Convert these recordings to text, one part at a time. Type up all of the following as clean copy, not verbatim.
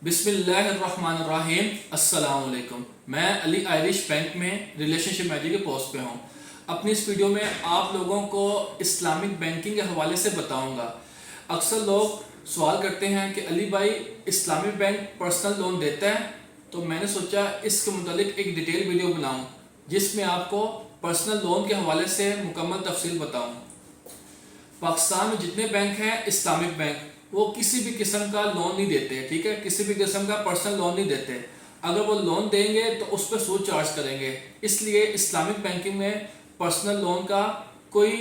बिस्मिल्लाहिर्रहमानिर्रहीम। अस्सलाम वालेकुम। मैं अली आयरिश बैंक में रिलेशनशिप मैनेजर के पोस्ट पे हूँ। अपनी इस वीडियो में आप लोगों को इस्लामिक बैंकिंग के हवाले से बताऊँगा। अक्सर लोग सवाल करते हैं कि अली भाई इस्लामिक बैंक पर्सनल लोन देता है, तो मैंने सोचा इसके मुतालिक एक डिटेल वीडियो बनाऊँ जिसमें आपको पर्सनल लोन के हवाले से मुकम्मल तफसील बताऊँ। पाकिस्तान में जितने बैंक हैं इस्लामिक बैंक वो किसी भी किस्म का लोन नहीं देते, ठीक है, किसी भी किस्म का पर्सनल लोन नहीं देते। अगर वो लोन देंगे तो उस पर सूद चार्ज करेंगे, इसलिए इस्लामिक बैंकिंग में पर्सनल लोन का कोई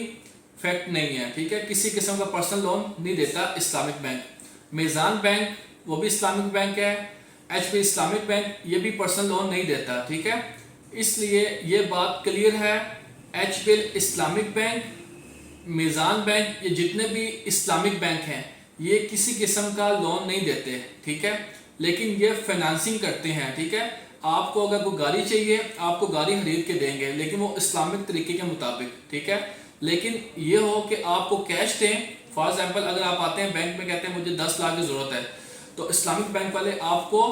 फैक्ट नहीं है, ठीक है, किसी किस्म का पर्सनल लोन नहीं देता इस्लामिक बैंक। मीज़ान बैंक वो भी इस्लामिक बैंक है, एचपी इस्लामिक बैंक ये भी पर्सनल लोन नहीं देता, ठीक है, इसलिए ये बात क्लियर है। एचपी इस्लामिक बैंक, मीज़ान बैंक, ये जितने भी इस्लामिक बैंक हैं ये किसी किस्म का लोन नहीं देते, ठीक है, लेकिन ये फाइनेंसिंग करते हैं, ठीक है। आपको अगर कोई गाड़ी चाहिए आपको गाड़ी खरीद के देंगे, लेकिन वो इस्लामिक तरीके के मुताबिक, ठीक है। लेकिन ये हो कि आपको कैश दें। फॉर एग्जांपल अगर आप आते हैं बैंक में कहते हैं मुझे 10 लाख की ज़रूरत है, तो इस्लामिक बैंक वाले आपको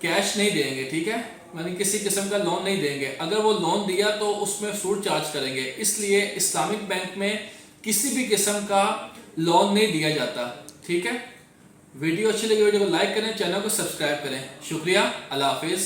कैश नहीं देंगे, ठीक है, यानी किसी किस्म का लोन नहीं देंगे। अगर वो लोन दिया तो उसमें सूद चार्ज करेंगे, इसलिए इस्लामिक बैंक में किसी भी किस्म का लोन नहीं दिया जाता, ठीक है। वीडियो अच्छी लगी वीडियो को लाइक करें, चैनल को सब्सक्राइब करें। शुक्रिया, अल्लाह हाफिज़।